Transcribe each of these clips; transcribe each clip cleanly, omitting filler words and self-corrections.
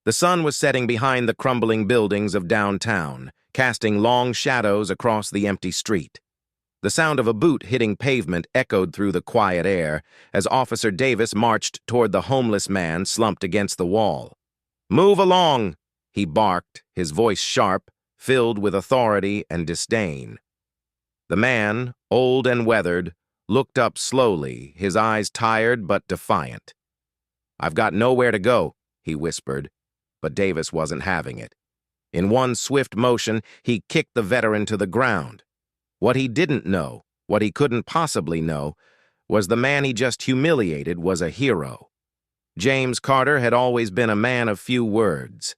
The sun was setting behind the crumbling buildings of downtown, casting long shadows across the empty street. The sound of a boot hitting pavement echoed through the quiet air as Officer Davis marched toward the homeless man slumped against the wall. "Move along," he barked, his voice sharp, filled with authority and disdain. The man, old and weathered, looked up slowly, his eyes tired but defiant. "I've got nowhere to go," he whispered, but Davis wasn't having it. In one swift motion, he kicked the veteran to the ground. What he didn't know, what he couldn't possibly know, was the man he just humiliated was a hero. James Carter had always been a man of few words.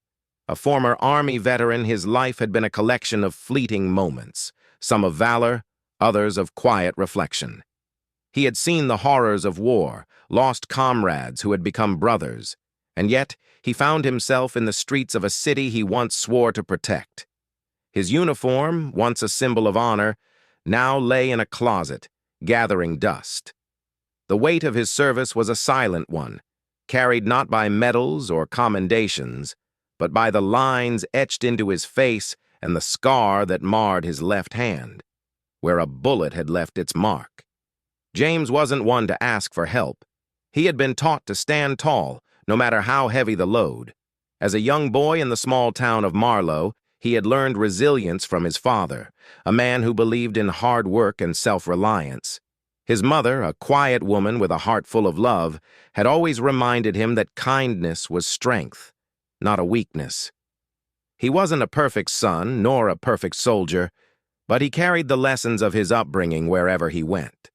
A former Army veteran, his life had been a collection of fleeting moments, some of valor, others of quiet reflection. He had seen the horrors of war, lost comrades who had become brothers, and yet he found himself in the streets of a city he once swore to protect. His uniform, once a symbol of honor, now lay in a closet, gathering dust. The weight of his service was a silent one, carried not by medals or commendations, but by the lines etched into his face and the scar that marred his left hand, where a bullet had left its mark. James wasn't one to ask for help. He had been taught to stand tall, no matter how heavy the load. As a young boy in the small town of Marlow, he had learned resilience from his father, a man who believed in hard work and self-reliance. His mother, a quiet woman with a heart full of love, had always reminded him that kindness was strength, not a weakness. He wasn't a perfect son, nor a perfect soldier, but he carried the lessons of his upbringing wherever he went.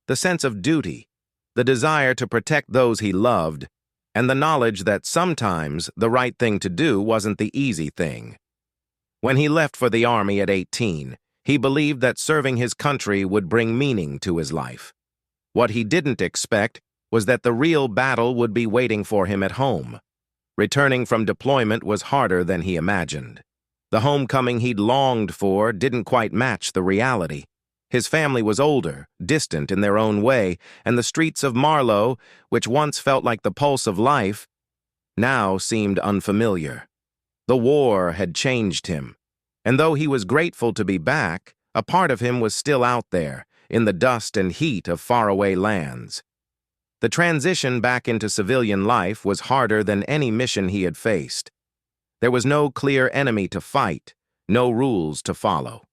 The sense of duty, the desire to protect those he loved, and the knowledge that sometimes the right thing to do wasn't the easy thing. When he left for the Army at 18, he believed that serving his country would bring meaning to his life. What he didn't expect was that the real battle would be waiting for him at home. Returning from deployment was harder than he imagined. The homecoming he'd longed for didn't quite match the reality. His family was older, distant in their own way, and the streets of Marlow, which once felt like the pulse of life, now seemed unfamiliar. The war had changed him, and though he was grateful to be back, a part of him was still out there, in the dust and heat of faraway lands. The transition back into civilian life was harder than any mission he had faced. There was no clear enemy to fight, no rules to follow.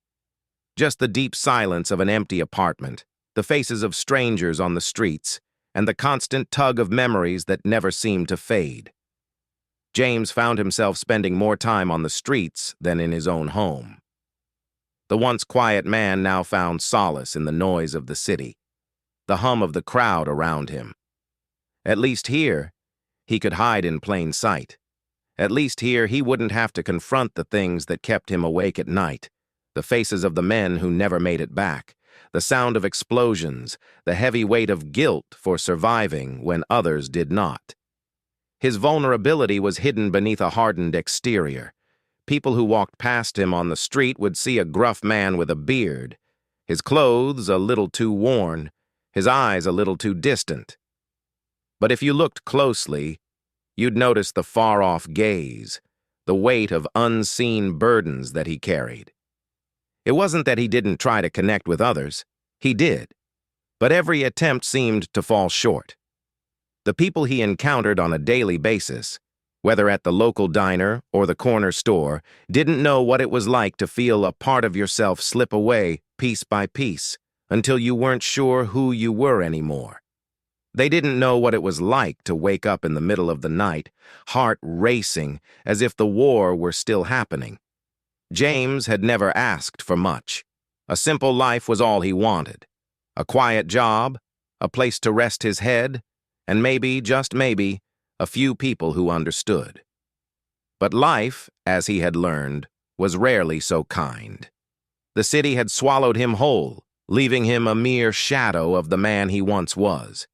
Just the deep silence of an empty apartment, the faces of strangers on the streets, and the constant tug of memories that never seemed to fade. James found himself spending more time on the streets than in his own home. The once quiet man now found solace in the noise of the city, the hum of the crowd around him. At least here, he could hide in plain sight. At least here, he wouldn't have to confront the things that kept him awake at night. The faces of the men who never made it back, the sound of explosions, the heavy weight of guilt for surviving when others did not. His vulnerability was hidden beneath a hardened exterior. People who walked past him on the street would see a gruff man with a beard, his clothes a little too worn, his eyes a little too distant. But if you looked closely, you'd notice the far-off gaze, the weight of unseen burdens that he carried. It wasn't that he didn't try to connect with others. He did. But every attempt seemed to fall short. The people he encountered on a daily basis, whether at the local diner or the corner store, didn't know what it was like to feel a part of yourself slip away piece by piece until you weren't sure who you were anymore. They didn't know what it was like to wake up in the middle of the night, heart racing as if the war were still happening. James had never asked for much. A simple life was all he wanted. A quiet job, a place to rest his head, and maybe, just maybe, a few people who understood. But life, as he had learned, was rarely so kind. The city had swallowed him whole, leaving him a mere shadow of the man he once was.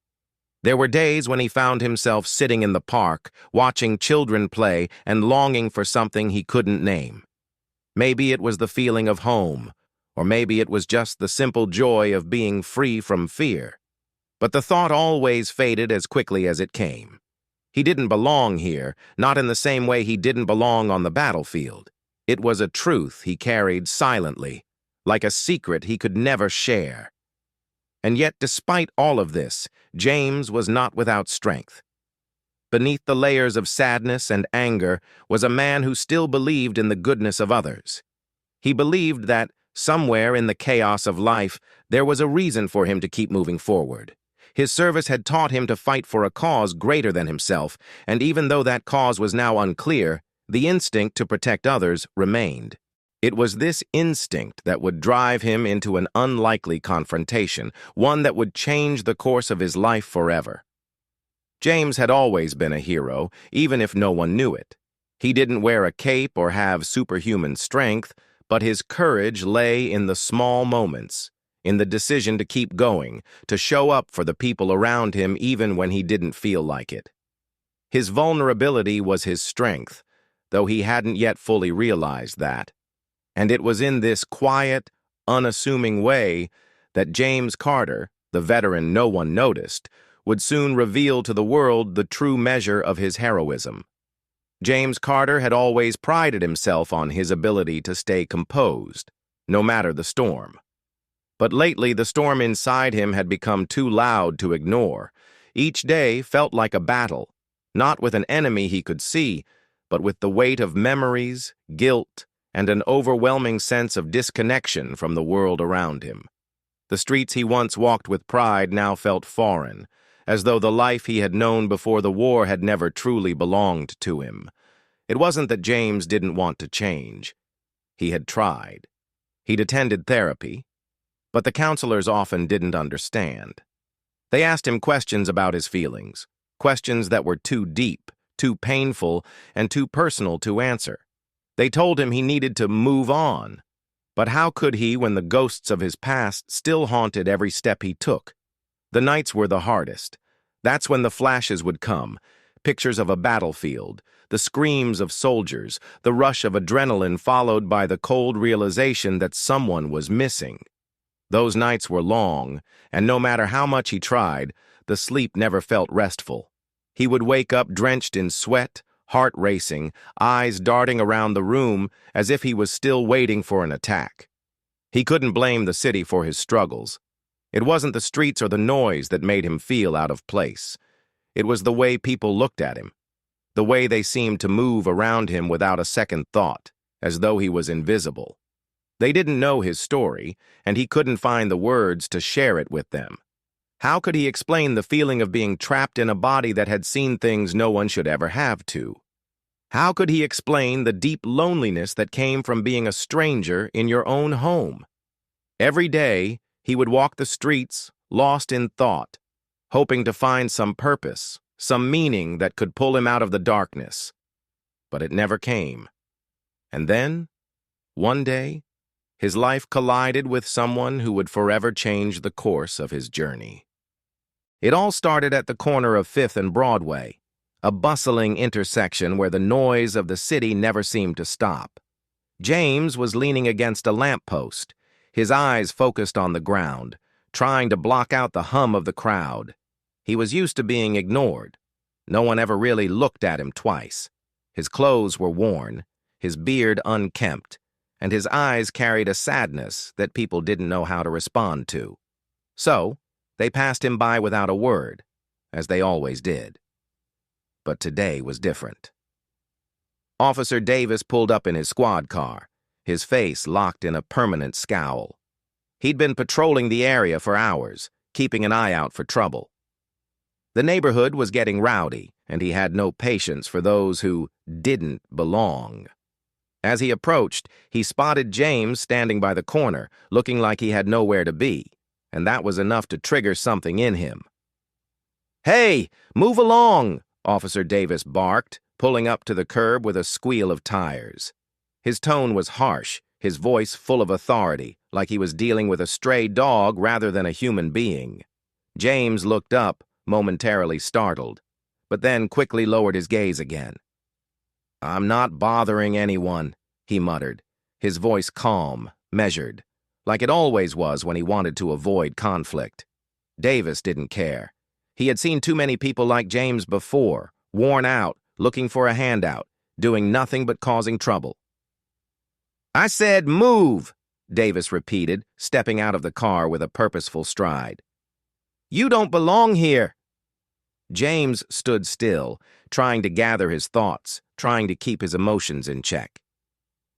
There were days when he found himself sitting in the park, watching children play and longing for something he couldn't name. Maybe it was the feeling of home, or maybe it was just the simple joy of being free from fear. But the thought always faded as quickly as it came. He didn't belong here, not in the same way he didn't belong on the battlefield. It was a truth he carried silently, like a secret he could never share. And yet, despite all of this, James was not without strength. Beneath the layers of sadness and anger was a man who still believed in the goodness of others. He believed that, somewhere in the chaos of life, there was a reason for him to keep moving forward. His service had taught him to fight for a cause greater than himself, and even though that cause was now unclear, the instinct to protect others remained. It was this instinct that would drive him into an unlikely confrontation, one that would change the course of his life forever. James had always been a hero, even if no one knew it. He didn't wear a cape or have superhuman strength, but his courage lay in the small moments, in the decision to keep going, to show up for the people around him even when he didn't feel like it. His vulnerability was his strength, though he hadn't yet fully realized that. And it was in this quiet, unassuming way that James Carter, the veteran no one noticed, would soon reveal to the world the true measure of his heroism. James Carter had always prided himself on his ability to stay composed, no matter the storm. But lately, the storm inside him had become too loud to ignore. Each day felt like a battle, not with an enemy he could see, but with the weight of memories, guilt, and an overwhelming sense of disconnection from the world around him. The streets he once walked with pride now felt foreign, as though the life he had known before the war had never truly belonged to him. It wasn't that James didn't want to change. He had tried. He'd attended therapy, but the counselors often didn't understand. They asked him questions about his feelings, questions that were too deep, too painful, and too personal to answer. They told him he needed to move on. But how could he when the ghosts of his past still haunted every step he took? The nights were the hardest. That's when the flashes would come, pictures of a battlefield, the screams of soldiers, the rush of adrenaline followed by the cold realization that someone was missing. Those nights were long, and no matter how much he tried, the sleep never felt restful. He would wake up drenched in sweat, heart racing, eyes darting around the room as if he was still waiting for an attack. He couldn't blame the city for his struggles. It wasn't the streets or the noise that made him feel out of place. It was the way people looked at him, the way they seemed to move around him without a second thought, as though he was invisible. They didn't know his story, and he couldn't find the words to share it with them. How could he explain the feeling of being trapped in a body that had seen things no one should ever have to? How could he explain the deep loneliness that came from being a stranger in your own home? Every day, he would walk the streets, lost in thought, hoping to find some purpose, some meaning that could pull him out of the darkness. But it never came. And then, one day, his life collided with someone who would forever change the course of his journey. It all started at the corner of 5th and Broadway, a bustling intersection where the noise of the city never seemed to stop. James was leaning against a lamppost, his eyes focused on the ground, trying to block out the hum of the crowd. He was used to being ignored. No one ever really looked at him twice. His clothes were worn, his beard unkempt, and his eyes carried a sadness that people didn't know how to respond to. So, they passed him by without a word, as they always did. But today was different. Officer Davis pulled up in his squad car, his face locked in a permanent scowl. He'd been patrolling the area for hours, keeping an eye out for trouble. The neighborhood was getting rowdy, and he had no patience for those who didn't belong. As he approached, he spotted James standing by the corner, looking like he had nowhere to be, and that was enough to trigger something in him. "Hey, move along!" Officer Davis barked, pulling up to the curb with a squeal of tires. His tone was harsh, his voice full of authority, like he was dealing with a stray dog rather than a human being. James looked up, momentarily startled, but then quickly lowered his gaze again. "I'm not bothering anyone," he muttered, his voice calm, measured, like it always was when he wanted to avoid conflict. Davis didn't care. He had seen too many people like James before, worn out, looking for a handout, doing nothing but causing trouble. "I said move," Davis repeated, stepping out of the car with a purposeful stride. "You don't belong here." James stood still, trying to gather his thoughts, trying to keep his emotions in check.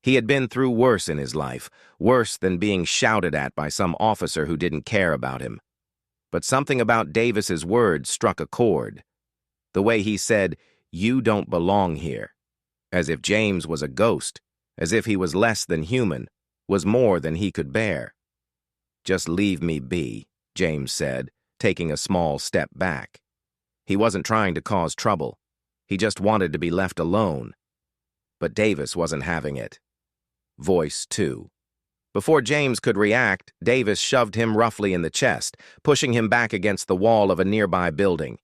He had been through worse in his life, worse than being shouted at by some officer who didn't care about him. But something about Davis's words struck a chord. The way he said, "You don't belong here," as if James was a ghost, as if he was less than human, was more than he could bear. "Just leave me be," James said, taking a small step back. He wasn't trying to cause trouble. He just wanted to be left alone. But Davis wasn't having it. Voice 2. Before James could react, Davis shoved him roughly in the chest, pushing him back against the wall of a nearby building.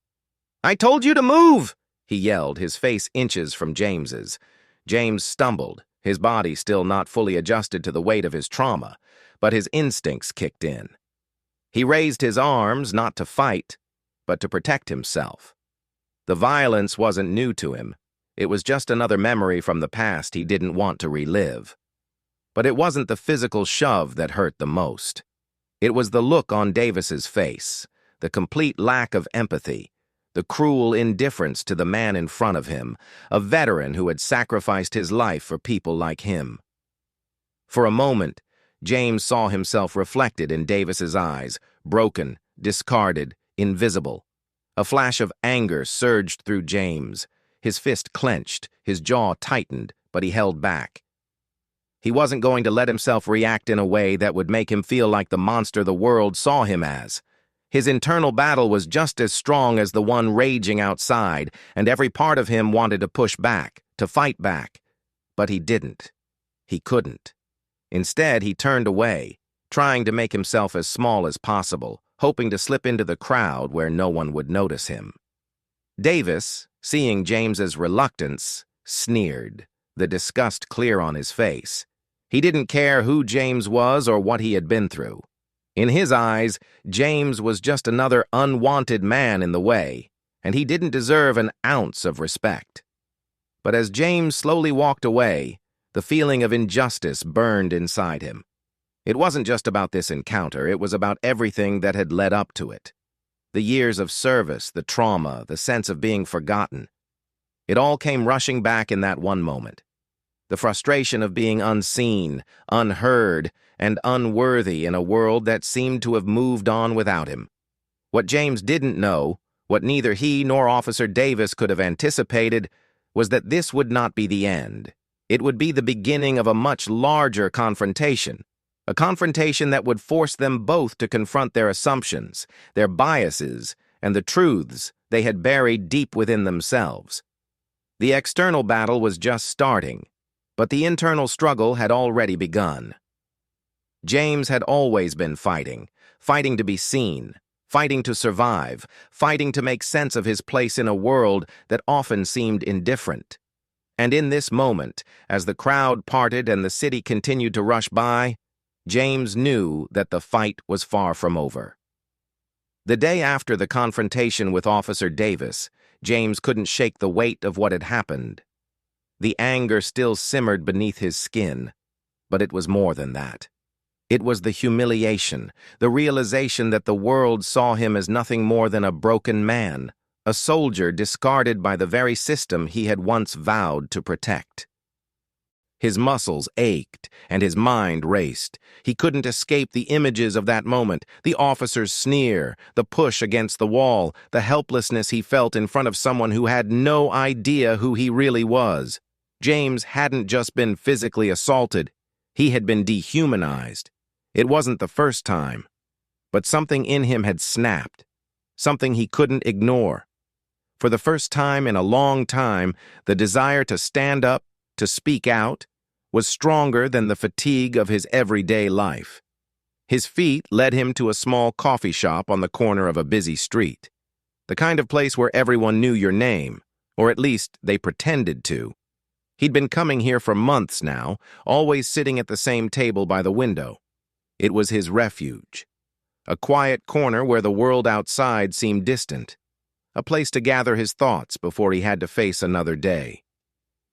"I told you to move!" he yelled, his face inches from James's. James stumbled, his body still not fully adjusted to the weight of his trauma, but his instincts kicked in. He raised his arms not to fight, but to protect himself. The violence wasn't new to him. It was just another memory from the past he didn't want to relive. But it wasn't the physical shove that hurt the most. It was the look on Davis's face, the complete lack of empathy, the cruel indifference to the man in front of him, a veteran who had sacrificed his life for people like him. For a moment, James saw himself reflected in Davis's eyes, broken, discarded, invisible. A flash of anger surged through James. His fist clenched, his jaw tightened, but he held back. He wasn't going to let himself react in a way that would make him feel like the monster the world saw him as. His internal battle was just as strong as the one raging outside, and every part of him wanted to push back, to fight back. But he didn't. He couldn't. Instead, he turned away, trying to make himself as small as possible, hoping to slip into the crowd where no one would notice him. Davis, seeing James's reluctance, sneered, the disgust clear on his face. He didn't care who James was or what he had been through. In his eyes, James was just another unwanted man in the way, and he didn't deserve an ounce of respect. But as James slowly walked away, the feeling of injustice burned inside him. It wasn't just about this encounter, it was about everything that had led up to it. The years of service, the trauma, the sense of being forgotten. It all came rushing back in that one moment. The frustration of being unseen, unheard, and unworthy in a world that seemed to have moved on without him. What James didn't know, what neither he nor Officer Davis could have anticipated, was that this would not be the end. It would be the beginning of a much larger confrontation, a confrontation that would force them both to confront their assumptions, their biases, and the truths they had buried deep within themselves. The external battle was just starting, but the internal struggle had already begun. James had always been fighting to be seen, fighting to survive, fighting to make sense of his place in a world that often seemed indifferent. And in this moment, as the crowd parted and the city continued to rush by, James knew that the fight was far from over. The day after the confrontation with Officer Davis, James couldn't shake the weight of what had happened. The anger still simmered beneath his skin, but it was more than that. It was the humiliation, the realization that the world saw him as nothing more than a broken man, a soldier discarded by the very system he had once vowed to protect. His muscles ached, and his mind raced. He couldn't escape the images of that moment, the officer's sneer, the push against the wall, the helplessness he felt in front of someone who had no idea who he really was. James hadn't just been physically assaulted, he had been dehumanized. It wasn't the first time, but something in him had snapped, something he couldn't ignore. For the first time in a long time, the desire to stand up, to speak out, was stronger than the fatigue of his everyday life. His feet led him to a small coffee shop on the corner of a busy street, the kind of place where everyone knew your name, or at least they pretended to. He'd been coming here for months now, always sitting at the same table by the window. It was his refuge, a quiet corner where the world outside seemed distant. a place to gather his thoughts before he had to face another day.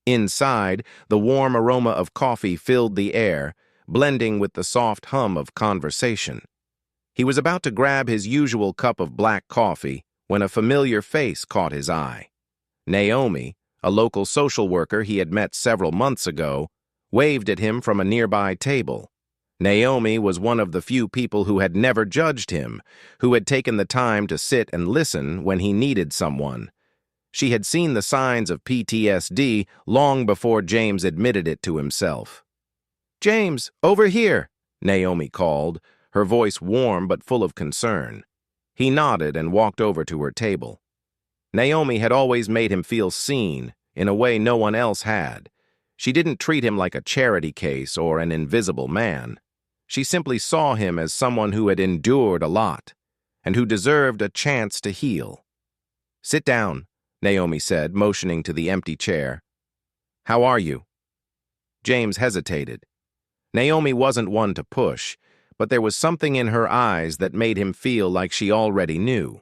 Inside, the warm aroma of coffee filled the air, blending with the soft hum of conversation. He was about to grab his usual cup of black coffee when a familiar face caught his eye. Naomi, a local social worker he had met several months ago, waved at him from a nearby table. Naomi was one of the few people who had never judged him, who had taken the time to sit and listen when he needed someone. She had seen the signs of PTSD long before James admitted it to himself. "James, over here," Naomi called, her voice warm but full of concern. He nodded and walked over to her table. Naomi had always made him feel seen, in a way no one else had. She didn't treat him like a charity case or an invisible man. She simply saw him as someone who had endured a lot, and who deserved a chance to heal. "Sit down," Naomi said, motioning to the empty chair. "How are you?" James hesitated. Naomi wasn't one to push, but there was something in her eyes that made him feel like she already knew.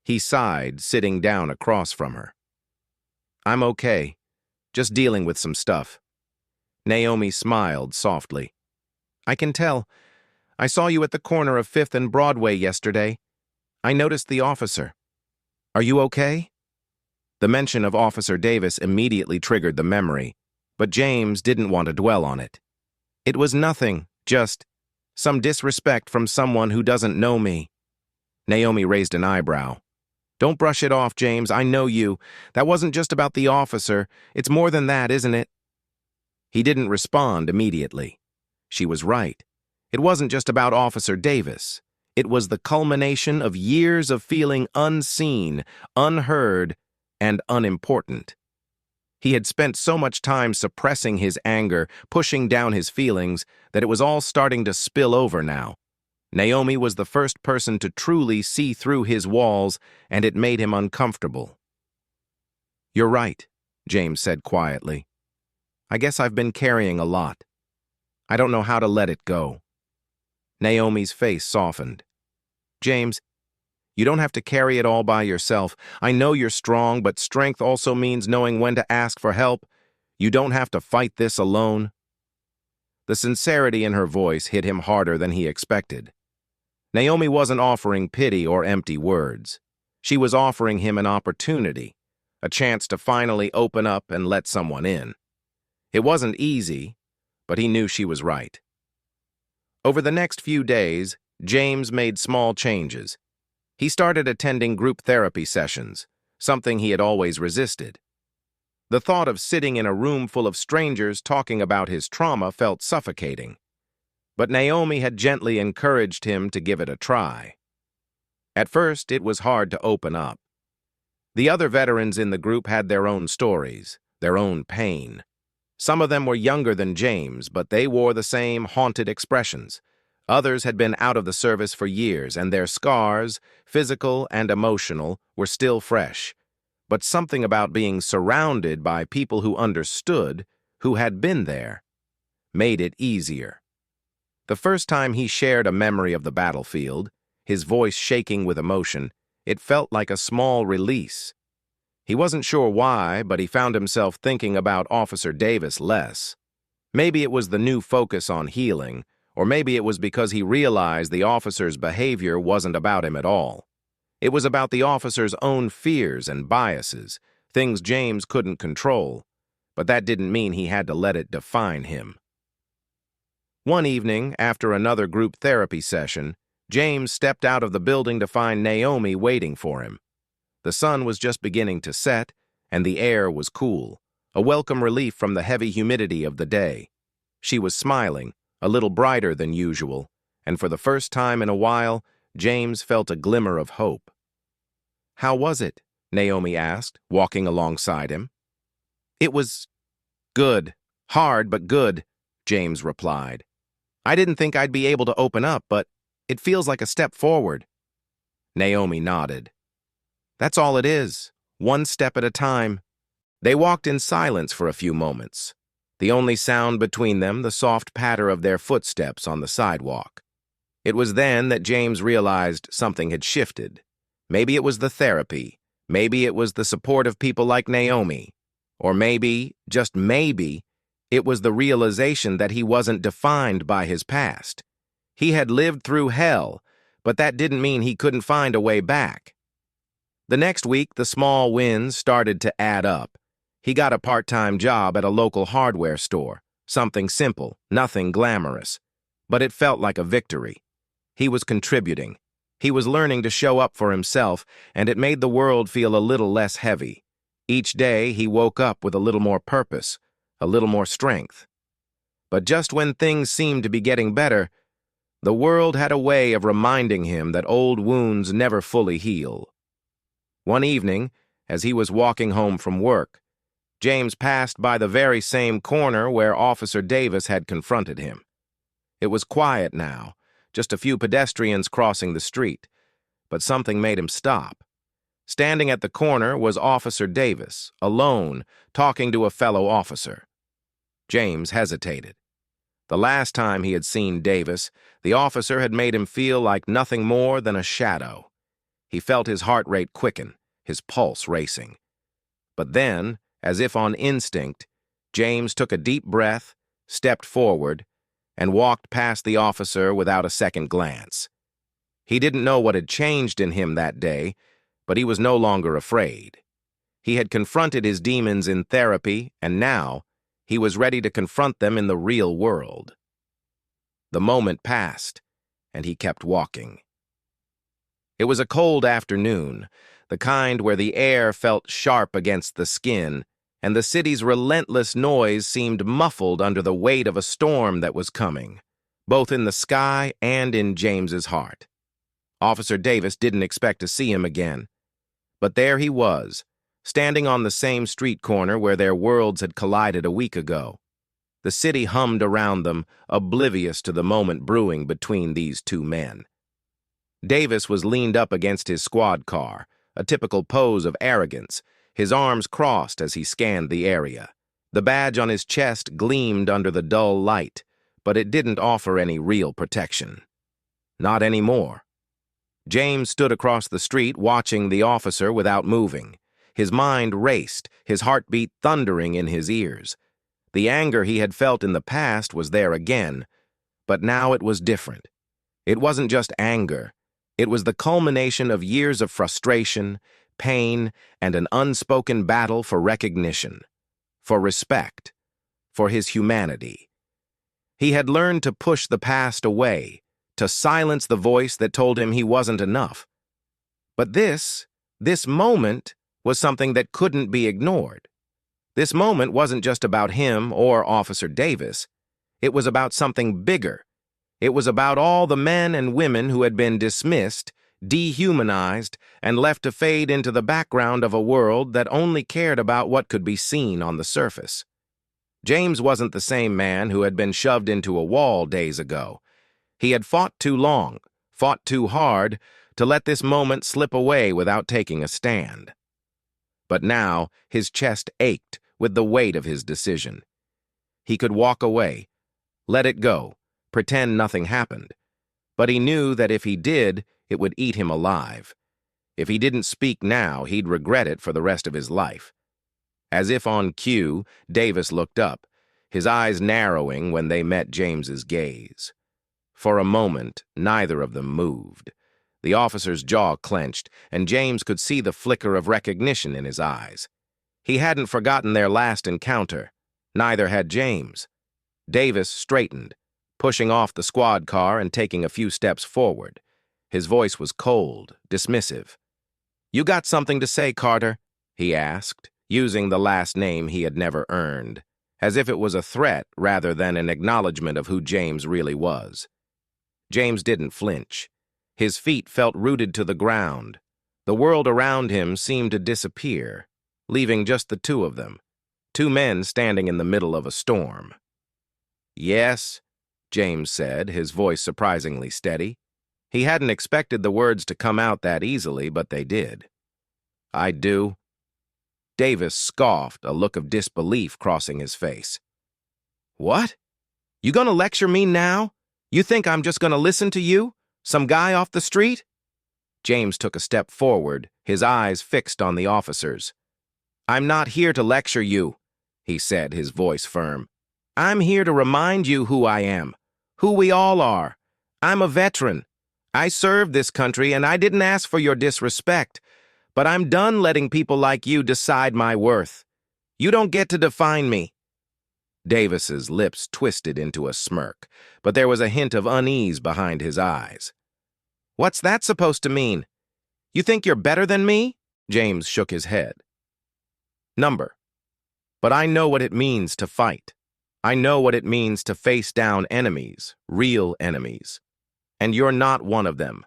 He sighed, sitting down across from her. "I'm okay, just dealing with some stuff." Naomi smiled softly. "I can tell. I saw you at the corner of 5th and Broadway yesterday. I noticed the officer. Are you okay?" The mention of Officer Davis immediately triggered the memory, but James didn't want to dwell on it. "It was nothing, just some disrespect from someone who doesn't know me." Naomi raised an eyebrow. "Don't brush it off, James. I know you. That wasn't just about the officer. It's more than that, isn't it?" He didn't respond immediately. She was right. It wasn't just about Officer Davis. It was the culmination of years of feeling unseen, unheard, and unimportant. He had spent so much time suppressing his anger, pushing down his feelings, that it was all starting to spill over now. Naomi was the first person to truly see through his walls, and it made him uncomfortable. "You're right," James said quietly. "I guess I've been carrying a lot. I don't know how to let it go." Naomi's face softened. "James, you don't have to carry it all by yourself. I know you're strong, but strength also means knowing when to ask for help. You don't have to fight this alone." The sincerity in her voice hit him harder than he expected. Naomi wasn't offering pity or empty words. She was offering him an opportunity, a chance to finally open up and let someone in. It wasn't easy, but he knew she was right. Over the next few days, James made small changes. He started attending group therapy sessions, something he had always resisted. The thought of sitting in a room full of strangers talking about his trauma felt suffocating. But Naomi had gently encouraged him to give it a try. At first, it was hard to open up. The other veterans in the group had their own stories, their own pain. Some of them were younger than James, but they wore the same haunted expressions. Others had been out of the service for years, and their scars, physical and emotional, were still fresh. But something about being surrounded by people who understood, who had been there, made it easier. The first time he shared a memory of the battlefield, his voice shaking with emotion, it felt like a small release. He wasn't sure why, but he found himself thinking about Officer Davis less. Maybe it was the new focus on healing, or maybe it was because he realized the officer's behavior wasn't about him at all. It was about the officer's own fears and biases, things James couldn't control, but that didn't mean he had to let it define him. One evening, after another group therapy session, James stepped out of the building to find Naomi waiting for him. The sun was just beginning to set, and the air was cool, a welcome relief from the heavy humidity of the day. She was smiling, a little brighter than usual, and for the first time in a while, James felt a glimmer of hope. "How was it?" Naomi asked, walking alongside him. "It was good. Hard, but good," James replied. "I didn't think I'd be able to open up, but it feels like a step forward." Naomi nodded. "That's all it is, one step at a time." They walked in silence for a few moments, the only sound between them the soft patter of their footsteps on the sidewalk. It was then that James realized something had shifted. Maybe it was the therapy, Maybe it was the support of people like Naomi. Or maybe, just maybe, it was the realization that he wasn't defined by his past. He had lived through hell, but that didn't mean he couldn't find a way back. The next week, the small wins started to add up. He got a part-time job at a local hardware store. Something simple, nothing glamorous. But it felt like a victory. He was contributing. He was learning to show up for himself, and it made the world feel a little less heavy. Each day, he woke up with a little more purpose, a little more strength. But just when things seemed to be getting better, the world had a way of reminding him that old wounds never fully heal. One evening, as he was walking home from work, James passed by the very same corner where Officer Davis had confronted him. It was quiet now, just a few pedestrians crossing the street, but something made him stop. Standing at the corner was Officer Davis, alone, talking to a fellow officer. James hesitated. The last time he had seen Davis, the officer had made him feel like nothing more than a shadow. He felt his heart rate quicken, his pulse racing. But then, as if on instinct, James took a deep breath, stepped forward, and walked past the officer without a second glance. He didn't know what had changed in him that day, but he was no longer afraid. He had confronted his demons in therapy, and now he was ready to confront them in the real world. The moment passed, and he kept walking. It was a cold afternoon, the kind where the air felt sharp against the skin, and the city's relentless noise seemed muffled under the weight of a storm that was coming, both in the sky and in James's heart. Officer Davis didn't expect to see him again, but there he was, standing on the same street corner where their worlds had collided a week ago. The city hummed around them, oblivious to the moment brewing between these two men. Davis was leaned up against his squad car, a typical pose of arrogance, his arms crossed as he scanned the area. The badge on his chest gleamed under the dull light, but it didn't offer any real protection. Not anymore. James stood across the street watching the officer without moving. His mind raced, his heartbeat thundering in his ears. The anger he had felt in the past was there again, but now it was different. It wasn't just anger. It was the culmination of years of frustration, pain, and an unspoken battle for recognition, for respect, for his humanity. He had learned to push the past away, to silence the voice that told him he wasn't enough. But this moment was something that couldn't be ignored. This moment wasn't just about him or Officer Davis. It was about something bigger. It was about all the men and women who had been dismissed, dehumanized, and left to fade into the background of a world that only cared about what could be seen on the surface. James wasn't the same man who had been shoved into a wall days ago. He had fought too long, fought too hard, to let this moment slip away without taking a stand. But now his chest ached with the weight of his decision. He could walk away, let it go, pretend nothing happened. But he knew that if he did, it would eat him alive. If he didn't speak now, he'd regret it for the rest of his life. As if on cue, Davis looked up, his eyes narrowing when they met James's gaze. For a moment, neither of them moved. The officer's jaw clenched, and James could see the flicker of recognition in his eyes. He hadn't forgotten their last encounter. Neither had James. Davis straightened, pushing off the squad car and taking a few steps forward. His voice was cold, dismissive. "You got something to say, Carter?" he asked, using the last name he had never earned, as if it was a threat rather than an acknowledgement of who James really was. James didn't flinch. His feet felt rooted to the ground. The world around him seemed to disappear, leaving just the two of them, two men standing in the middle of a storm. "Yes," James said, his voice surprisingly steady. He hadn't expected the words to come out that easily, but they did. "I do." Davis scoffed, a look of disbelief crossing his face. "What? You gonna lecture me now? You think I'm just gonna listen to you? Some guy off the street?" James took a step forward, his eyes fixed on the officers. "I'm not here to lecture you," he said, his voice firm. "I'm here to remind you who I am, who we all are. I'm a veteran. I served this country and I didn't ask for your disrespect, but I'm done letting people like you decide my worth. You don't get to define me." Davis's lips twisted into a smirk, but there was a hint of unease behind his eyes. "What's that supposed to mean? You think you're better than me?" James shook his head. "Number. But I know what it means to fight. I know what it means to face down enemies, real enemies. And you're not one of them.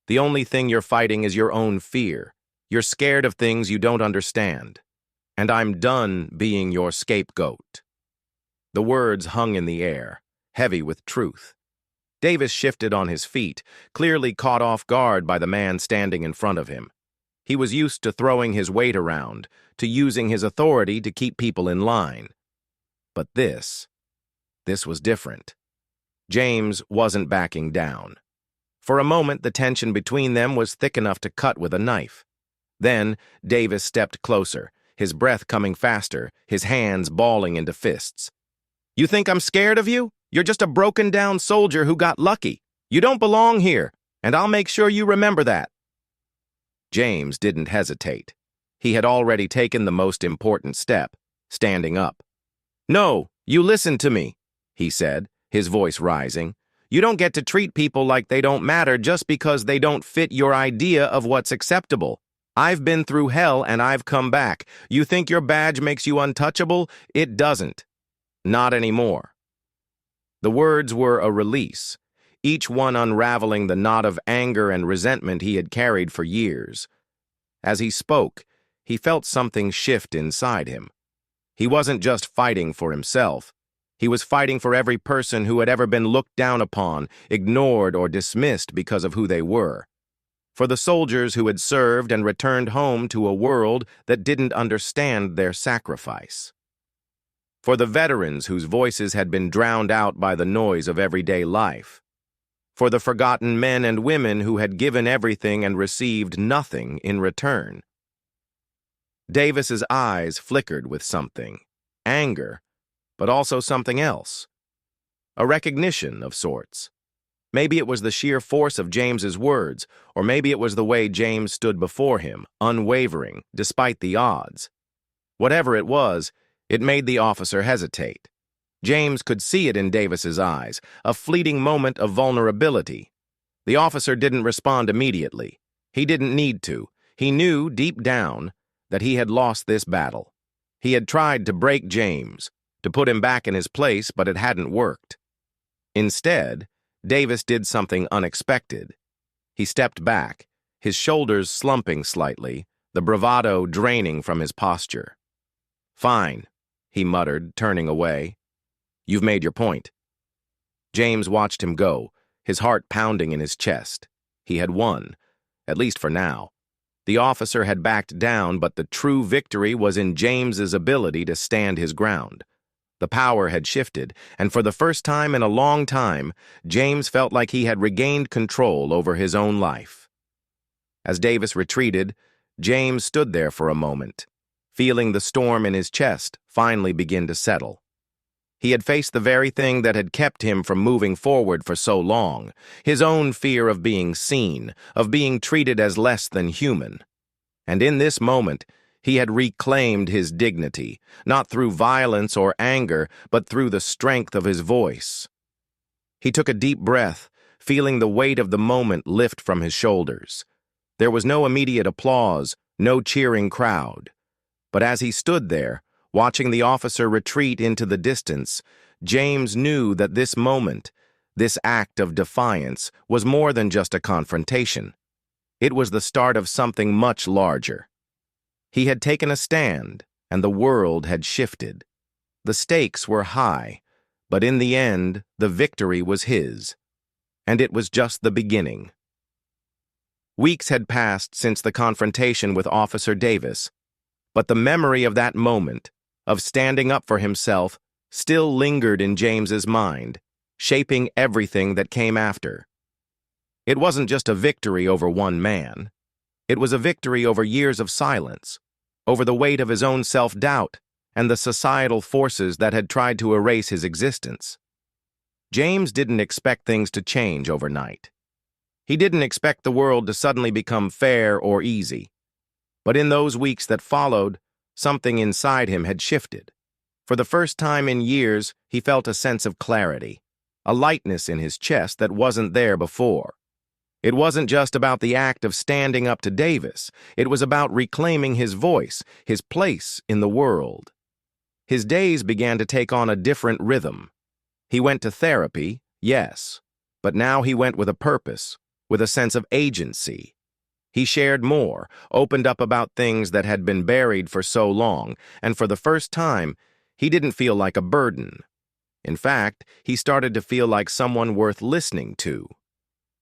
The only thing you're fighting is your own fear. You're scared of things you don't understand. And I'm done being your scapegoat." The words hung in the air, heavy with truth. Davis shifted on his feet, clearly caught off guard by the man standing in front of him. He was used to throwing his weight around, to using his authority to keep people in line. But this was different. James wasn't backing down. For a moment, the tension between them was thick enough to cut with a knife. Then, Davis stepped closer, his breath coming faster, his hands balling into fists. "You think I'm scared of you? You're just a broken-down soldier who got lucky. You don't belong here, and I'll make sure you remember that." James didn't hesitate. He had already taken the most important step, standing up. "No, you listen to me," he said, his voice rising. "You don't get to treat people like they don't matter just because they don't fit your idea of what's acceptable. I've been through hell and I've come back. You think your badge makes you untouchable? It doesn't. Not anymore." The words were a release, each one unraveling the knot of anger and resentment he had carried for years. As he spoke, he felt something shift inside him. He wasn't just fighting for himself. He was fighting for every person who had ever been looked down upon, ignored, or dismissed because of who they were. For the soldiers who had served and returned home to a world that didn't understand their sacrifice. For the veterans whose voices had been drowned out by the noise of everyday life. For the forgotten men and women who had given everything and received nothing in return. Davis's eyes flickered with something, anger, but also something else. A recognition of sorts. Maybe it was the sheer force of James's words, or maybe it was the way James stood before him, unwavering, despite the odds. Whatever it was, it made the officer hesitate. James could see it in Davis's eyes, a fleeting moment of vulnerability. The officer didn't respond immediately. He didn't need to. He knew, deep down, that he had lost this battle. He had tried to break James, to put him back in his place, but it hadn't worked. Instead, Davis did something unexpected. He stepped back, his shoulders slumping slightly, the bravado draining from his posture. "Fine," he muttered, turning away. "You've made your point." James watched him go, his heart pounding in his chest. He had won, at least for now. The officer had backed down, but the true victory was in James's ability to stand his ground. The power had shifted, and for the first time in a long time, James felt like he had regained control over his own life. As Davis retreated, James stood there for a moment, feeling the storm in his chest finally begin to settle. He had faced the very thing that had kept him from moving forward for so long, his own fear of being seen, of being treated as less than human. And in this moment, he had reclaimed his dignity, not through violence or anger, but through the strength of his voice. He took a deep breath, feeling the weight of the moment lift from his shoulders. There was no immediate applause, no cheering crowd. But as he stood there, watching the officer retreat into the distance, James knew that this moment, this act of defiance, was more than just a confrontation. It was the start of something much larger. He had taken a stand, and the world had shifted. The stakes were high, but in the end, the victory was his. And it was just the beginning. Weeks had passed since the confrontation with Officer Davis, but the memory of that moment, of standing up for himself, still lingered in James's mind, shaping everything that came after. It wasn't just a victory over one man. It was a victory over years of silence, over the weight of his own self-doubt and the societal forces that had tried to erase his existence. James didn't expect things to change overnight. He didn't expect the world to suddenly become fair or easy. But in those weeks that followed, something inside him had shifted. For the first time in years, he felt a sense of clarity, a lightness in his chest that wasn't there before. It wasn't just about the act of standing up to Davis. It was about reclaiming his voice, his place in the world. His days began to take on a different rhythm. He went to therapy, yes, but now he went with a purpose, with a sense of agency. He shared more, opened up about things that had been buried for so long, and for the first time, he didn't feel like a burden. In fact, he started to feel like someone worth listening to.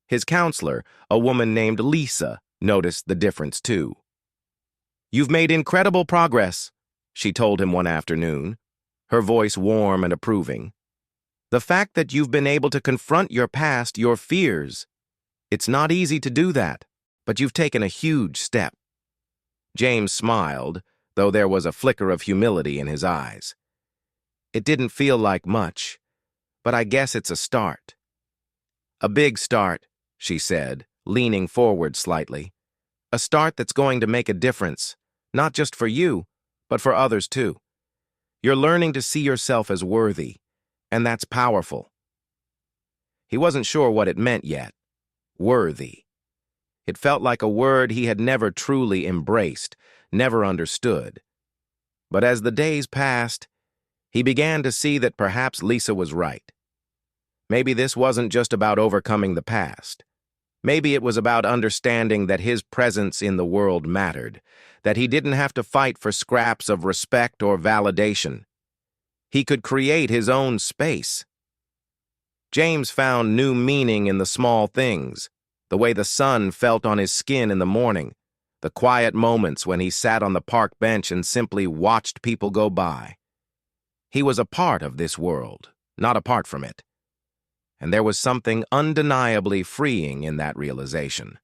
His counselor, a woman named Lisa, noticed the difference too. "You've made incredible progress," she told him one afternoon, her voice warm and approving. "The fact that you've been able to confront your past, your fears, it's not easy to do that, but you've taken a huge step." James smiled, though there was a flicker of humility in his eyes. "It didn't feel like much, but I guess it's a start." "A big start," she said, leaning forward slightly. "A start that's going to make a difference, not just for you, but for others too. You're learning to see yourself as worthy, and that's powerful." He wasn't sure what it meant yet. Worthy. It felt like a word he had never truly embraced, never understood. But as the days passed, he began to see that perhaps Lisa was right. Maybe this wasn't just about overcoming the past. Maybe it was about understanding that his presence in the world mattered, that he didn't have to fight for scraps of respect or validation. He could create his own space. James found new meaning in the small things, the way the sun felt on his skin in the morning, the quiet moments when he sat on the park bench and simply watched people go by. He was a part of this world, not apart from it. And there was something undeniably freeing in that realization.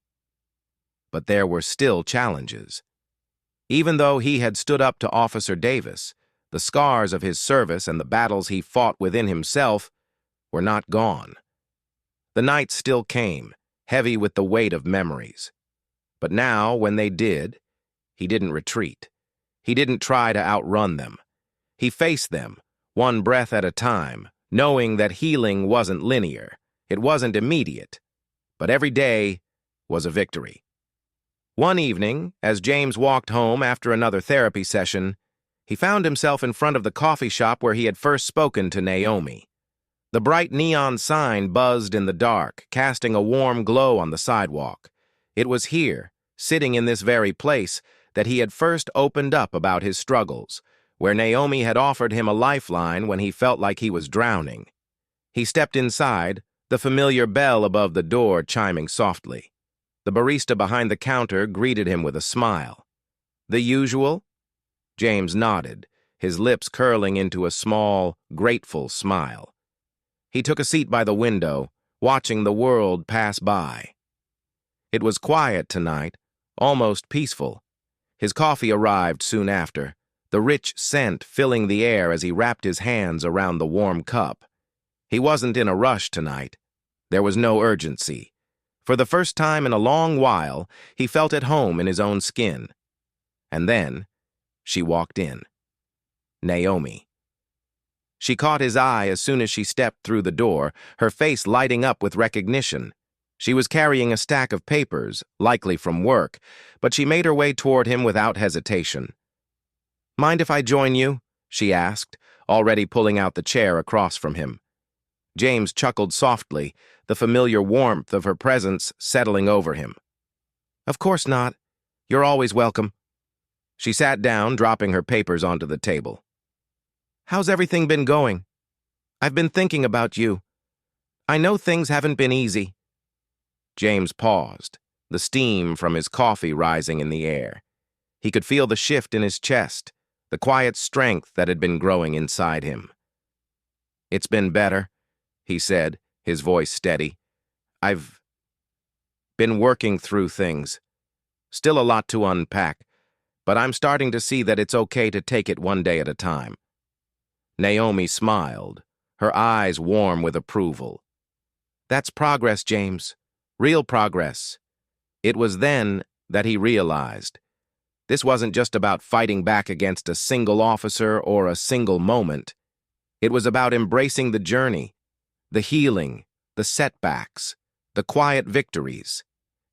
But there were still challenges. Even though he had stood up to Officer Davis, the scars of his service and the battles he fought within himself were not gone. The nights still came, heavy with the weight of memories. But now, when they did, he didn't retreat. He didn't try to outrun them. He faced them, one breath at a time, knowing that healing wasn't linear, it wasn't immediate, but every day was a victory. One evening, as James walked home after another therapy session, he found himself in front of the coffee shop where he had first spoken to Naomi. The bright neon sign buzzed in the dark, casting a warm glow on the sidewalk. It was here, sitting in this very place, that he had first opened up about his struggles, where Naomi had offered him a lifeline when he felt like he was drowning. He stepped inside, the familiar bell above the door chiming softly. The barista behind the counter greeted him with a smile. "The usual?" James nodded, his lips curling into a small, grateful smile. He took a seat by the window, watching the world pass by. It was quiet tonight, almost peaceful. His coffee arrived soon after, the rich scent filling the air as he wrapped his hands around the warm cup. He wasn't in a rush tonight. There was no urgency. For the first time in a long while, he felt at home in his own skin. And then, she walked in. Naomi. She caught his eye as soon as she stepped through the door, her face lighting up with recognition. She was carrying a stack of papers, likely from work, but she made her way toward him without hesitation. "Mind if I join you?" she asked, already pulling out the chair across from him. James chuckled softly, the familiar warmth of her presence settling over him. "Of course not. You're always welcome." She sat down, dropping her papers onto the table. "How's everything been going? I've been thinking about you. I know things haven't been easy." James paused, the steam from his coffee rising in the air. He could feel the shift in his chest, the quiet strength that had been growing inside him. "It's been better," he said, his voice steady. Been working through things. Still a lot to unpack, but I'm starting to see that it's okay to take it one day at a time. Naomi smiled, her eyes warm with approval. That's progress, James. Real progress. It was then that he realized. This wasn't just about fighting back against a single officer or a single moment. It was about embracing the journey, the healing, the setbacks, the quiet victories,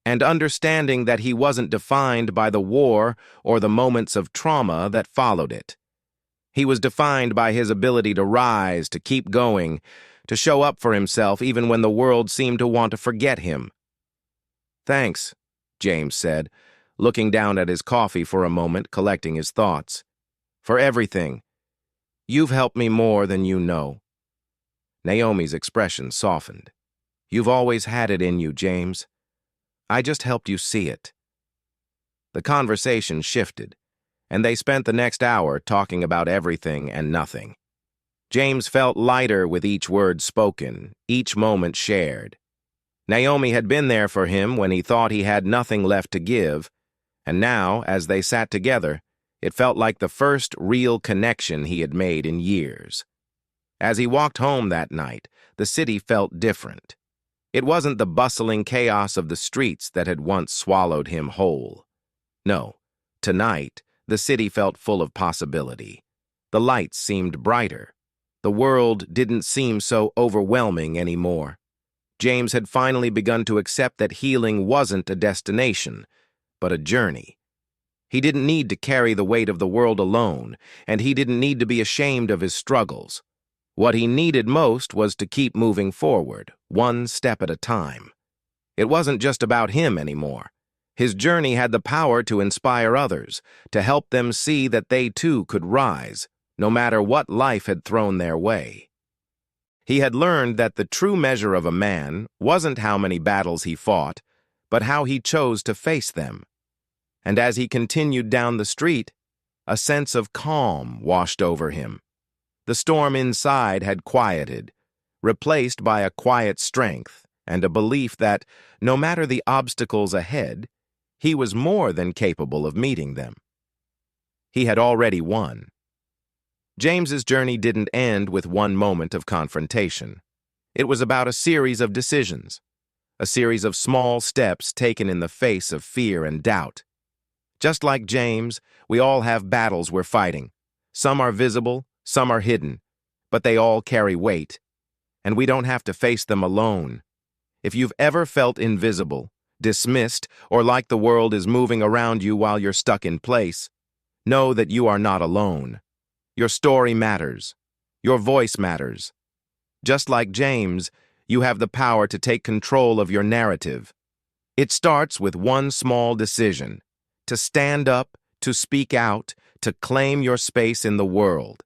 and understanding that he wasn't defined by the war or the moments of trauma that followed it. He was defined by his ability to rise, to keep going, to show up for himself even when the world seemed to want to forget him. "Thanks," James said, looking down at his coffee for a moment, collecting his thoughts. "For everything. You've helped me more than you know." Naomi's expression softened. "You've always had it in you, James. I just helped you see it." The conversation shifted, and they spent the next hour talking about everything and nothing. James felt lighter with each word spoken, each moment shared. Naomi had been there for him when he thought he had nothing left to give, and now, as they sat together, it felt like the first real connection he had made in years. As he walked home that night, the city felt different. It wasn't the bustling chaos of the streets that had once swallowed him whole. No, tonight, the city felt full of possibility. The lights seemed brighter. The world didn't seem so overwhelming anymore. James had finally begun to accept that healing wasn't a destination, but a journey. He didn't need to carry the weight of the world alone, and he didn't need to be ashamed of his struggles. What he needed most was to keep moving forward, one step at a time. It wasn't just about him anymore. His journey had the power to inspire others, to help them see that they too could rise, no matter what life had thrown their way. He had learned that the true measure of a man wasn't how many battles he fought, but how he chose to face them. And as he continued down the street, a sense of calm washed over him. The storm inside had quieted, replaced by a quiet strength and a belief that, no matter the obstacles ahead, he was more than capable of meeting them. He had already won. James's journey didn't end with one moment of confrontation. It was about a series of decisions, a series of small steps taken in the face of fear and doubt. Just like James, we all have battles we're fighting. Some are visible, some are hidden, but they all carry weight, and we don't have to face them alone. If you've ever felt invisible, dismissed, or like the world is moving around you while you're stuck in place, know that you are not alone. Your story matters. Your voice matters. Just like James, you have the power to take control of your narrative. It starts with one small decision: to stand up, to speak out, to claim your space in the world.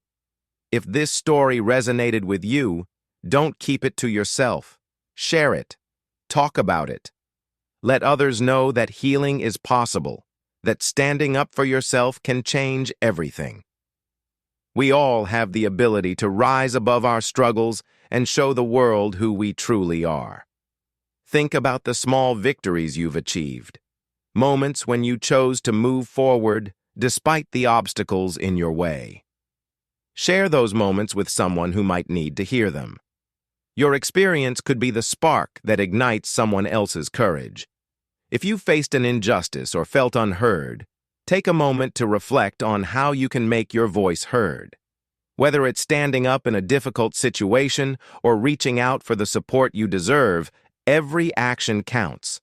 If this story resonated with you, don't keep it to yourself. Share it. Talk about it. Let others know that healing is possible, that standing up for yourself can change everything. We all have the ability to rise above our struggles and show the world who we truly are. Think about the small victories you've achieved, moments when you chose to move forward despite the obstacles in your way. Share those moments with someone who might need to hear them. Your experience could be the spark that ignites someone else's courage. If you faced an injustice or felt unheard, take a moment to reflect on how you can make your voice heard. Whether it's standing up in a difficult situation or reaching out for the support you deserve, every action counts.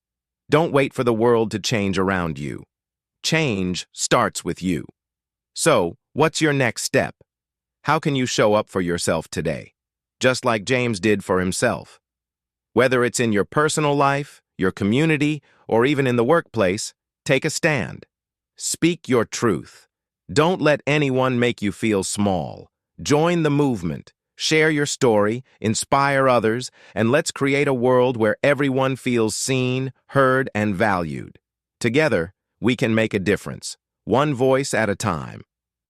Don't wait for the world to change around you. Change starts with you. So, what's your next step? How can you show up for yourself today, just like James did for himself? Whether it's in your personal life, your community, or even in the workplace, take a stand. Speak your truth. Don't let anyone make you feel small. Join the movement. Share your story, inspire others, and let's create a world where everyone feels seen, heard, and valued. Together, we can make a difference, one voice at a time.